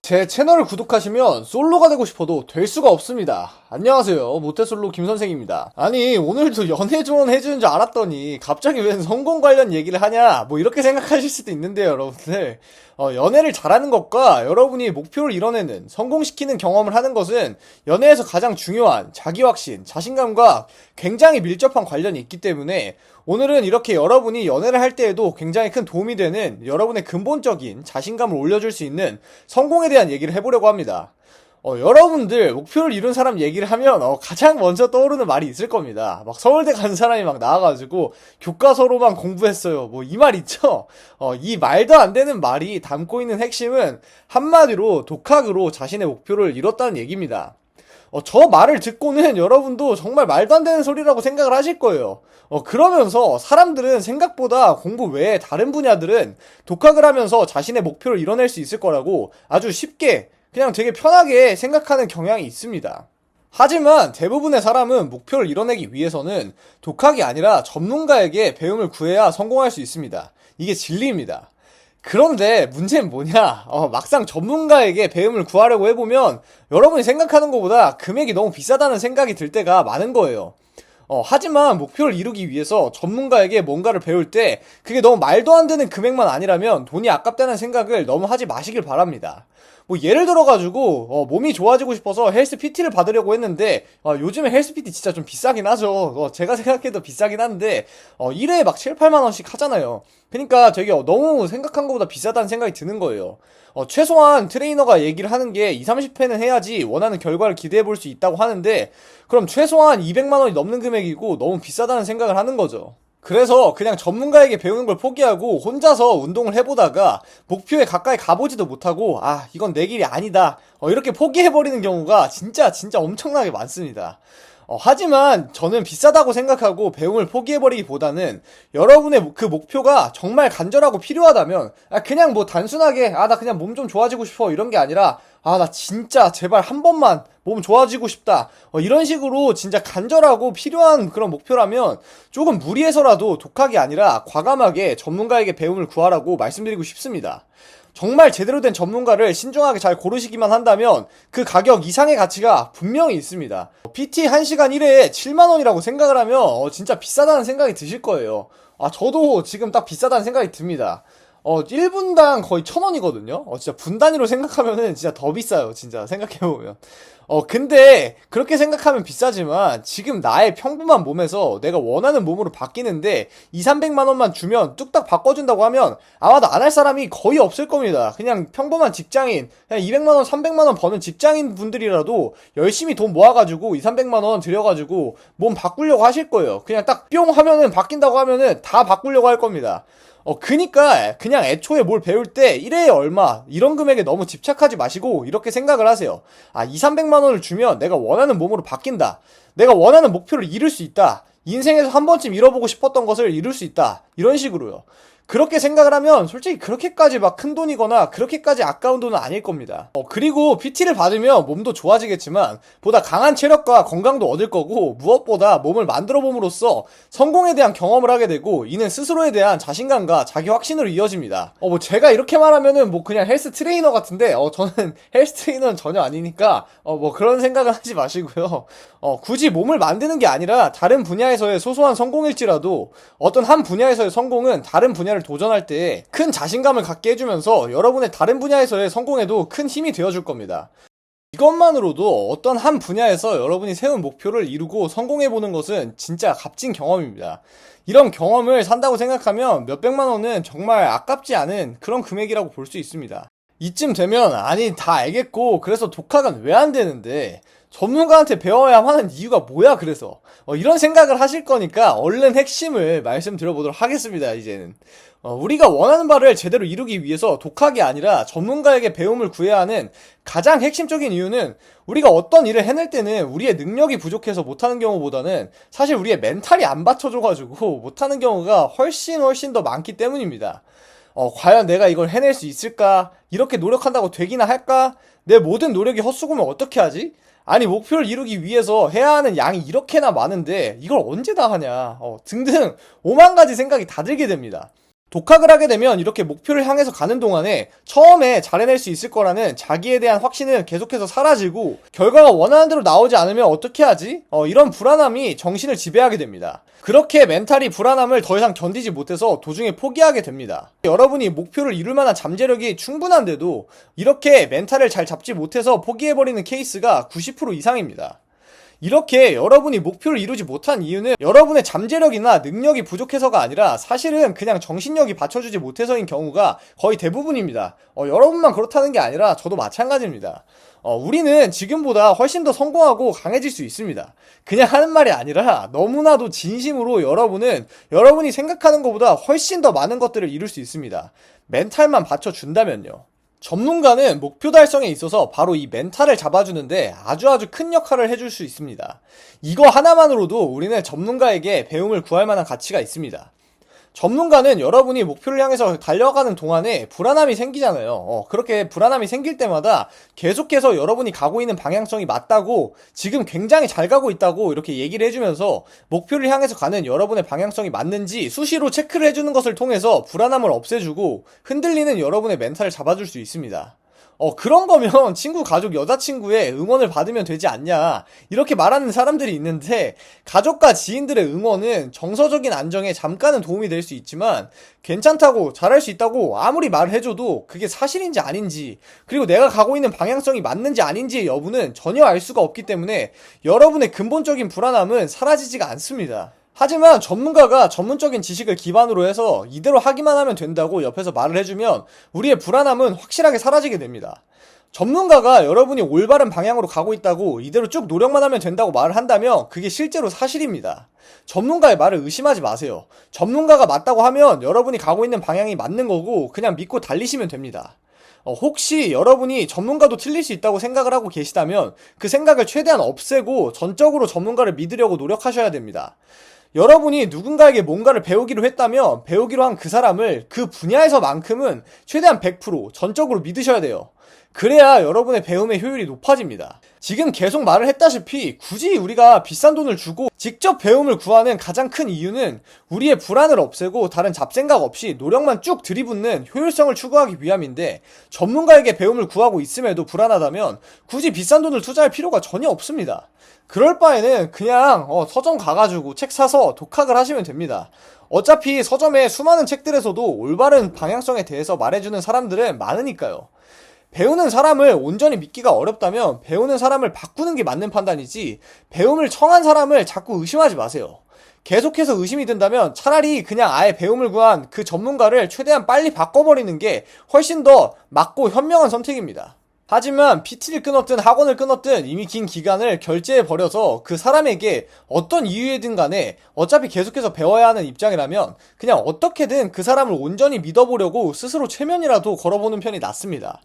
제 채널을 구독하시면 솔로가 되고 싶어도 될 수가 없습니다. 안녕하세요, 모태솔로 김선생입니다. 아니, 오늘도 연애 조언 해주는 줄 알았더니 갑자기 웬 성공 관련 얘기를 하냐, 뭐 이렇게 생각하실 수도 있는데요, 여러분들. 연애를 잘하는 것과 여러분이 목표를 이뤄내는, 성공시키는 경험을 하는 것은 연애에서 가장 중요한 자기 확신, 자신감과 굉장히 밀접한 관련이 있기 때문에 오늘은 이렇게 여러분이 연애를 할 때에도 굉장히 큰 도움이 되는 여러분의 근본적인 자신감을 올려줄 수 있는 성공에 대한 얘기를 해보려고 합니다. 여러분들 목표를 이룬 사람 얘기를 하면 가장 먼저 떠오르는 말이 있을 겁니다. 막 서울대 간 사람이 막 나와가지고 교과서로만 공부했어요, 뭐 이 말 있죠. 이 말도 안 되는 말이 담고 있는 핵심은 한마디로 독학으로 자신의 목표를 이뤘다는 얘기입니다. 저 말을 듣고는 여러분도 정말 말도 안 되는 소리라고 생각을 하실 거예요. 그러면서 사람들은 생각보다 공부 외에 다른 분야들은 독학을 하면서 자신의 목표를 이뤄낼 수 있을 거라고 아주 쉽게 그냥 되게 편하게 생각하는 경향이 있습니다. 하지만 대부분의 사람은 목표를 이뤄내기 위해서는 독학이 아니라 전문가에게 배움을 구해야 성공할 수 있습니다. 이게 진리입니다. 그런데 문제는 뭐냐? 막상 전문가에게 배움을 구하려고 해보면 여러분이 생각하는 것보다 금액이 너무 비싸다는 생각이 들 때가 많은 거예요. 하지만 목표를 이루기 위해서 전문가에게 뭔가를 배울 때 그게 너무 말도 안 되는 금액만 아니라면 돈이 아깝다는 생각을 너무 하지 마시길 바랍니다. 뭐 예를 들어가지고 몸이 좋아지고 싶어서 헬스 PT를 받으려고 했는데 요즘에 헬스 PT 진짜 좀 비싸긴 하죠. 제가 생각해도 비싸긴 한데 1회에 막 7, 8만 원씩 하잖아요. 그러니까 되게 너무 생각한 것보다 비싸다는 생각이 드는 거예요. 최소한 트레이너가 얘기를 하는 게 2, 30회는 해야지 원하는 결과를 기대해 볼 수 있다고 하는데 그럼 최소한 200만 원이 넘는 금액이고 너무 비싸다는 생각을 하는 거죠. 그래서 그냥 전문가에게 배우는 걸 포기하고 혼자서 운동을 해보다가 목표에 가까이 가보지도 못하고 이건 내 길이 아니다, 이렇게 포기해버리는 경우가 진짜 엄청나게 많습니다. 하지만 저는 비싸다고 생각하고 배움을 포기해버리기보다는 여러분의 그 목표가 정말 간절하고 필요하다면 그냥 뭐 단순하게 나 그냥 몸 좀 좋아지고 싶어 이런 게 아니라 나 진짜 제발 한 번만 몸 좋아지고 싶다, 이런 식으로 진짜 간절하고 필요한 그런 목표라면 조금 무리해서라도 독학이 아니라 과감하게 전문가에게 배움을 구하라고 말씀드리고 싶습니다. 정말 제대로 된 전문가를 신중하게 잘 고르시기만 한다면 그 가격 이상의 가치가 분명히 있습니다. PT 1시간 1회에 7만원이라고 생각을 하면 진짜 비싸다는 생각이 드실 거예요. 저도 지금 딱 비싸다는 생각이 듭니다. 1분당 거의 1,000원이거든요? 진짜 분 단위로 생각하면은 진짜 더 비싸요, 진짜 생각해보면. 근데 그렇게 생각하면 비싸지만 지금 나의 평범한 몸에서 내가 원하는 몸으로 바뀌는데 2, 300만 원만 주면 뚝딱 바꿔준다고 하면 아마도 안 할 사람이 거의 없을 겁니다. 그냥 평범한 직장인, 그냥 200만 원, 300만 원 버는 직장인 분들이라도 열심히 돈 모아가지고 2, 300만 원 들여가지고 몸 바꾸려고 하실 거예요. 그냥 딱 뿅 하면은 바뀐다고 하면은 다 바꾸려고 할 겁니다. 그니까 그냥 애초에 뭘 배울 때 1회에 얼마 이런 금액에 너무 집착하지 마시고 이렇게 생각을 하세요. 2, 300만 원을 주면 내가 원하는 몸으로 바뀐다, 내가 원하는 목표를 이룰 수 있다, 인생에서 한 번쯤 이뤄보고 싶었던 것을 이룰 수 있다, 이런 식으로요. 그렇게 생각을 하면 솔직히 그렇게까지 막 큰 돈이거나 그렇게까지 아까운 돈은 아닐 겁니다. 그리고 PT를 받으면 몸도 좋아지겠지만 보다 강한 체력과 건강도 얻을 거고, 무엇보다 몸을 만들어 봄으로써 성공에 대한 경험을 하게 되고 이는 스스로에 대한 자신감과 자기 확신으로 이어집니다. 뭐 제가 이렇게 말하면은 뭐 그냥 헬스 트레이너 같은데 저는 헬스 트레이너는 전혀 아니니까 뭐 그런 생각은 하지 마시고요. 굳이 몸을 만드는 게 아니라 다른 분야에서의 소소한 성공일지라도 어떤 한 분야에서의 성공은 다른 분야를 도전할 때 큰 자신감을 갖게 해주면서 여러분의 다른 분야에서의 성공에도 큰 힘이 되어줄 겁니다. 이것만으로도 어떤 한 분야에서 여러분이 세운 목표를 이루고 성공해보는 것은 진짜 값진 경험입니다. 이런 경험을 산다고 생각하면 몇백만 원은 정말 아깝지 않은 그런 금액이라고 볼 수 있습니다. 이쯤 되면 다 알겠고 그래서 독학은 왜 안 되는데 전문가한테 배워야 하는 이유가 뭐야, 그래서 이런 생각을 하실 거니까 얼른 핵심을 말씀드려보도록 하겠습니다. 이제는 우리가 원하는 바를 제대로 이루기 위해서 독학이 아니라 전문가에게 배움을 구해야 하는 가장 핵심적인 이유는 우리가 어떤 일을 해낼 때는 우리의 능력이 부족해서 못하는 경우보다는 사실 우리의 멘탈이 안 받쳐줘가지고 못하는 경우가 훨씬 더 많기 때문입니다. 과연 내가 이걸 해낼 수 있을까? 이렇게 노력한다고 되기나 할까? 내 모든 노력이 헛수고면 어떻게 하지? 목표를 이루기 위해서 해야 하는 양이 이렇게나 많은데 이걸 언제 다 하냐? 등등 5만 가지 생각이 다 들게 됩니다. 독학을 하게 되면 이렇게 목표를 향해서 가는 동안에 처음에 잘해낼 수 있을 거라는 자기에 대한 확신은 계속해서 사라지고 결과가 원하는 대로 나오지 않으면 어떻게 하지? 이런 불안함이 정신을 지배하게 됩니다. 그렇게 멘탈이 불안함을 더 이상 견디지 못해서 도중에 포기하게 됩니다. 여러분이 목표를 이룰 만한 잠재력이 충분한데도 이렇게 멘탈을 잘 잡지 못해서 포기해버리는 케이스가 90% 이상입니다. 이렇게 여러분이 목표를 이루지 못한 이유는 여러분의 잠재력이나 능력이 부족해서가 아니라 사실은 그냥 정신력이 받쳐주지 못해서인 경우가 거의 대부분입니다. 여러분만 그렇다는 게 아니라 저도 마찬가지입니다. 우리는 지금보다 훨씬 더 성공하고 강해질 수 있습니다. 그냥 하는 말이 아니라 너무나도 진심으로 여러분은 여러분이 생각하는 것보다 훨씬 더 많은 것들을 이룰 수 있습니다. 멘탈만 받쳐준다면요. 전문가는 목표 달성에 있어서 바로 이 멘탈을 잡아주는데 아주 큰 역할을 해줄 수 있습니다. 이거 하나만으로도 우리는 전문가에게 배움을 구할 만한 가치가 있습니다. 전문가는 여러분이 목표를 향해서 달려가는 동안에 불안함이 생기잖아요. 그렇게 불안함이 생길 때마다 계속해서 여러분이 가고 있는 방향성이 맞다고, 지금 굉장히 잘 가고 있다고 이렇게 얘기를 해주면서 목표를 향해서 가는 여러분의 방향성이 맞는지 수시로 체크를 해주는 것을 통해서 불안함을 없애주고 흔들리는 여러분의 멘탈을 잡아줄 수 있습니다. 그런 거면 친구, 가족, 여자친구의 응원을 받으면 되지 않냐, 이렇게 말하는 사람들이 있는데, 가족과 지인들의 응원은 정서적인 안정에 잠깐은 도움이 될 수 있지만 괜찮다고, 잘할 수 있다고 아무리 말을 해줘도 그게 사실인지 아닌지, 그리고 내가 가고 있는 방향성이 맞는지 아닌지의 여부는 전혀 알 수가 없기 때문에 여러분의 근본적인 불안함은 사라지지가 않습니다. 하지만 전문가가 전문적인 지식을 기반으로 해서 이대로 하기만 하면 된다고 옆에서 말을 해주면 우리의 불안함은 확실하게 사라지게 됩니다. 전문가가 여러분이 올바른 방향으로 가고 있다고 이대로 쭉 노력만 하면 된다고 말을 한다면 그게 실제로 사실입니다. 전문가의 말을 의심하지 마세요. 전문가가 맞다고 하면 여러분이 가고 있는 방향이 맞는 거고 그냥 믿고 달리시면 됩니다. 혹시 여러분이 전문가도 틀릴 수 있다고 생각을 하고 계시다면 그 생각을 최대한 없애고 전적으로 전문가를 믿으려고 노력하셔야 됩니다. 여러분이 누군가에게 뭔가를 배우기로 했다면 배우기로 한 그 사람을 그 분야에서만큼은 최대한 100% 전적으로 믿으셔야 돼요. 그래야 여러분의 배움의 효율이 높아집니다. 지금 계속 말을 했다시피 굳이 우리가 비싼 돈을 주고 직접 배움을 구하는 가장 큰 이유는 우리의 불안을 없애고 다른 잡생각 없이 노력만 쭉 들이붓는 효율성을 추구하기 위함인데, 전문가에게 배움을 구하고 있음에도 불안하다면 굳이 비싼 돈을 투자할 필요가 전혀 없습니다. 그럴 바에는 그냥 서점 가가지고 책 사서 독학을 하시면 됩니다. 어차피 서점의 수많은 책들에서도 올바른 방향성에 대해서 말해주는 사람들은 많으니까요. 배우는 사람을 온전히 믿기가 어렵다면 배우는 사람을 바꾸는 게 맞는 판단이지, 배움을 청한 사람을 자꾸 의심하지 마세요. 계속해서 의심이 든다면 차라리 그냥 아예 배움을 구한 그 전문가를 최대한 빨리 바꿔버리는 게 훨씬 더 맞고 현명한 선택입니다. 하지만 PT를 끊었든 학원을 끊었든 이미 긴 기간을 결제해버려서 그 사람에게 어떤 이유에든 간에 어차피 계속해서 배워야 하는 입장이라면 그냥 어떻게든 그 사람을 온전히 믿어보려고 스스로 최면이라도 걸어보는 편이 낫습니다.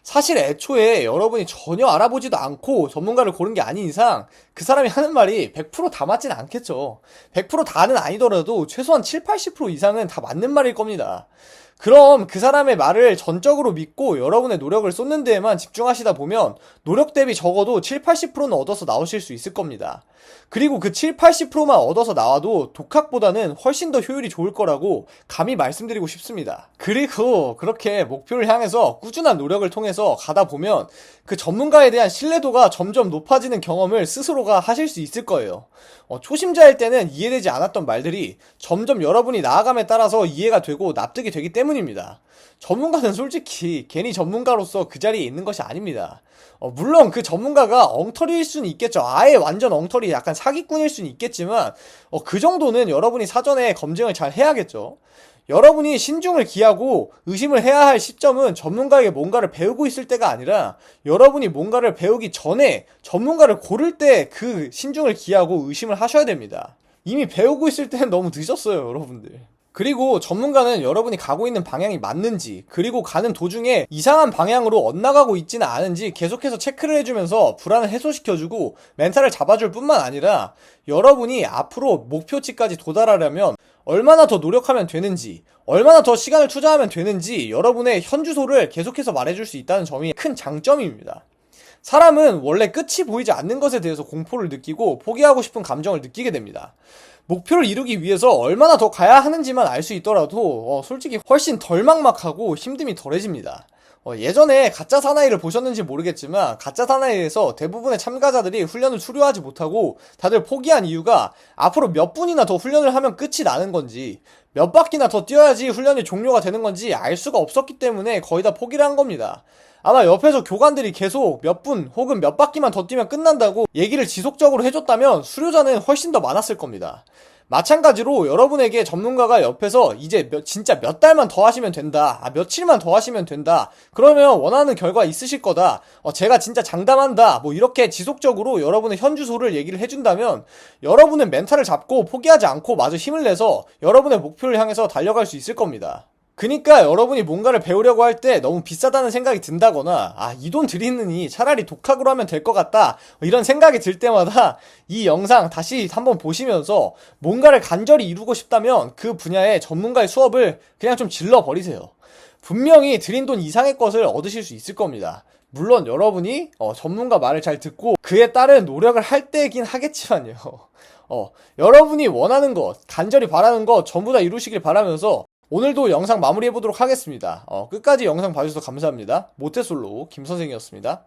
사실 애초에 여러분이 전혀 알아보지도 않고 전문가를 고른 게 아닌 이상 그 사람이 하는 말이 100%다 맞진 않겠죠. 100% 다는 아니더라도 최소한 7, 80% 이상은 다 맞는 말일 겁니다. 그럼 그 사람의 말을 전적으로 믿고 여러분의 노력을 쏟는 데에만 집중하시다 보면 노력 대비 적어도 7, 80%는 얻어서 나오실 수 있을 겁니다. 그리고 그 7, 80%만 얻어서 나와도 독학보다는 훨씬 더 효율이 좋을 거라고 감히 말씀드리고 싶습니다. 그리고 그렇게 목표를 향해서 꾸준한 노력을 통해서 가다 보면 그 전문가에 대한 신뢰도가 점점 높아지는 경험을 스스로가 하실 수 있을 거예요. 초심자일 때는 이해되지 않았던 말들이 점점 여러분이 나아감에 따라서 이해가 되고 납득이 되기 때문입니다. 전문가는 솔직히 괜히 전문가로서 그 자리에 있는 것이 아닙니다. 물론 그 전문가가 엉터리일 수는 있겠죠. 아예 완전 엉터리, 약간 사기꾼일 수는 있겠지만 그 정도는 여러분이 사전에 검증을 잘 해야겠죠. 여러분이 신중을 기하고 의심을 해야 할 시점은 전문가에게 뭔가를 배우고 있을 때가 아니라 여러분이 뭔가를 배우기 전에 전문가를 고를 때 그 신중을 기하고 의심을 하셔야 됩니다. 이미 배우고 있을 때는 너무 늦었어요, 여러분들. 그리고 전문가는 여러분이 가고 있는 방향이 맞는지, 그리고 가는 도중에 이상한 방향으로 엇나가고 있지는 않은지 계속해서 체크를 해주면서 불안을 해소시켜주고 멘탈을 잡아줄 뿐만 아니라 여러분이 앞으로 목표치까지 도달하려면 얼마나 더 노력하면 되는지, 얼마나 더 시간을 투자하면 되는지 여러분의 현주소를 계속해서 말해줄 수 있다는 점이 큰 장점입니다. 사람은 원래 끝이 보이지 않는 것에 대해서 공포를 느끼고 포기하고 싶은 감정을 느끼게 됩니다. 목표를 이루기 위해서 얼마나 더 가야 하는지만 알 수 있더라도 솔직히 훨씬 덜 막막하고 힘듦이 덜해집니다. 예전에 가짜 사나이를 보셨는지 모르겠지만 가짜 사나이에서 대부분의 참가자들이 훈련을 수료하지 못하고 다들 포기한 이유가 앞으로 몇 분이나 더 훈련을 하면 끝이 나는 건지 몇 바퀴나 더 뛰어야지 훈련이 종료가 되는 건지 알 수가 없었기 때문에 거의 다 포기를 한 겁니다. 아마 옆에서 교관들이 계속 몇 분 혹은 몇 바퀴만 더 뛰면 끝난다고 얘기를 지속적으로 해줬다면 수료자는 훨씬 더 많았을 겁니다. 마찬가지로 여러분에게 전문가가 옆에서 이제 진짜 몇 달만 더 하시면 된다. 며칠만 더 하시면 된다. 그러면 원하는 결과 있으실 거다. 제가 진짜 장담한다. 뭐 이렇게 지속적으로 여러분의 현주소를 얘기를 해준다면 여러분은 멘탈을 잡고 포기하지 않고 마저 힘을 내서 여러분의 목표를 향해서 달려갈 수 있을 겁니다. 그니까 여러분이 뭔가를 배우려고 할 때 너무 비싸다는 생각이 든다거나 이 돈 들이느니 차라리 독학으로 하면 될 것 같다 이런 생각이 들 때마다 이 영상 다시 한번 보시면서 뭔가를 간절히 이루고 싶다면 그 분야의 전문가의 수업을 그냥 좀 질러버리세요. 분명히 들인 돈 이상의 것을 얻으실 수 있을 겁니다. 물론 여러분이 전문가 말을 잘 듣고 그에 따른 노력을 할 때이긴 하겠지만요. 여러분이 원하는 것, 간절히 바라는 것 전부 다 이루시길 바라면서 오늘도 영상 마무리해보도록 하겠습니다. 끝까지 영상 봐주셔서 감사합니다. 모태솔로 김선생이었습니다.